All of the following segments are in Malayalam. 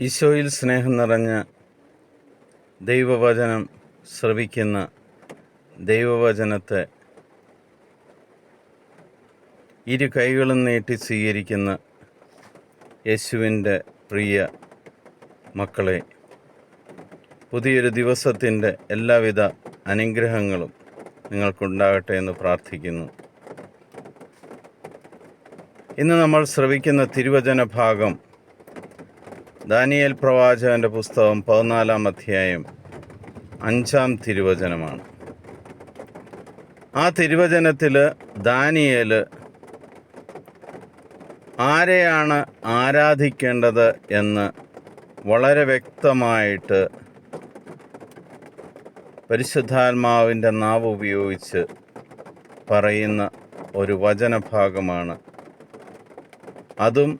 ഈശോയിൽ സ്നേഹം നിറഞ്ഞ ദൈവവചനം ശ്രവിക്കുന്ന ദൈവവചനത്തെ ഇരു കൈകളും നീട്ടി സ്വീകരിക്കുന്ന യേശുവിൻ്റെ പ്രിയ മക്കളെ, പുതിയൊരു ദിവസത്തിൻ്റെ എല്ലാവിധ അനുഗ്രഹങ്ങളും നിങ്ങൾക്കുണ്ടാകട്ടെ എന്ന് പ്രാർത്ഥിക്കുന്നു. ഇന്ന് നമ്മൾ ശ്രവിക്കുന്ന തിരുവചന ഭാഗം ദാനിയേൽ പ്രവാചകൻ്റെ പുസ്തകം 14-ാം അധ്യായം 5-ാം തിരുവചനമാണ്. ആ തിരുവചനത്തിൽ ദാനിയേൽ ആരെയാണ് ആരാധിക്കേണ്ടത് എന്ന് വളരെ വ്യക്തമായിട്ട് പരിശുദ്ധാത്മാവിൻ്റെ നാവ് ഉപയോഗിച്ച് പറയുന്ന ഒരു വചനഭാഗമാണ്. അതും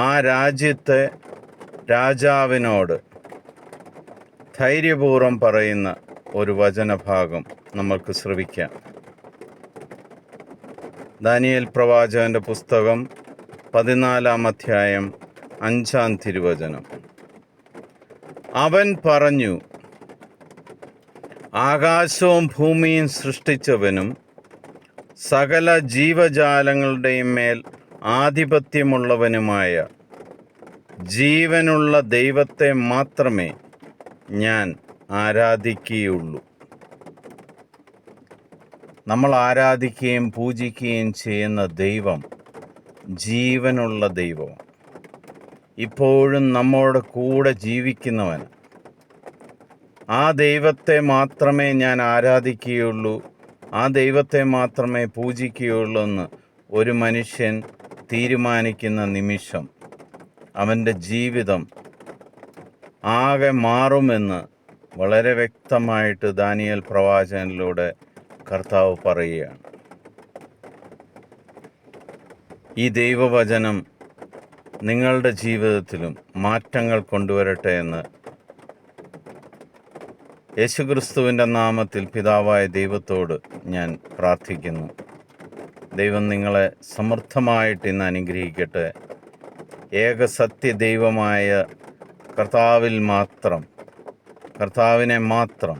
ആ രാജ്യത്തെ രാജാവിനോട് ധൈര്യപൂർവ്വം പറയുന്ന ഒരു വചനഭാഗം നമ്മൾക്ക് ശ്രവിക്കാം. ദാനിയേൽ പ്രവാചകൻ്റെ പുസ്തകം 14-ാം അധ്യായം 5-ാം തിരുവചനം. അവൻ പറഞ്ഞു, ആകാശവും ഭൂമിയും സൃഷ്ടിച്ചവനും സകല ജീവജാലങ്ങളുടെയും മേൽ ആധിപത്യമുള്ളവനുമായ ജീവനുള്ള ദൈവത്തെ മാത്രമേ ഞാൻ ആരാധിക്കുകയുള്ളൂ. നമ്മൾ ആരാധിക്കുകയും പൂജിക്കുകയും ചെയ്യുന്ന ദൈവം ജീവനുള്ള ദൈവമാണ്. ഇപ്പോഴും നമ്മോട് കൂടെ ജീവിക്കുന്നവൻ. ആ ദൈവത്തെ മാത്രമേ ഞാൻ ആരാധിക്കുകയുള്ളൂ, ആ ദൈവത്തെ മാത്രമേ പൂജിക്കുകയുള്ളൂ എന്ന് ഒരു മനുഷ്യൻ തീരുമാനിക്കുന്ന നിമിഷം അവൻ്റെ ജീവിതം ആകെ മാറുമെന്ന് വളരെ വ്യക്തമായിട്ട് ദാനിയേൽ പ്രവാചകനിലൂടെ കർത്താവ് പറയുകയാണ്. ഈ ദൈവവചനം നിങ്ങളുടെ ജീവിതത്തിലും മാറ്റങ്ങൾ കൊണ്ടുവരട്ടെ എന്ന് യേശുക്രിസ്തുവിൻ്റെ നാമത്തിൽ പിതാവായ ദൈവത്തോട് ഞാൻ പ്രാർത്ഥിക്കുന്നു. ദൈവം നിങ്ങളെ സമൃദ്ധമായിട്ട് ഇന്ന് അനുഗ്രഹിക്കട്ടെ. ഏകസത്യ ദൈവമായ കർത്താവിനെ മാത്രം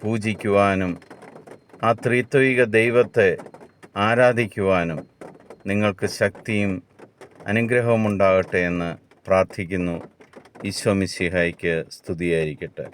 പൂജിക്കുവാനും ആ ത്രിത്വിക ദൈവത്തെ ആരാധിക്കുവാനും നിങ്ങൾക്ക് ശക്തിയും അനുഗ്രഹവും ഉണ്ടാകട്ടെ എന്ന് പ്രാർത്ഥിക്കുന്നു. ഈശോ മിശിഹായ്ക്ക് സ്തുതിയായിരിക്കട്ടെ.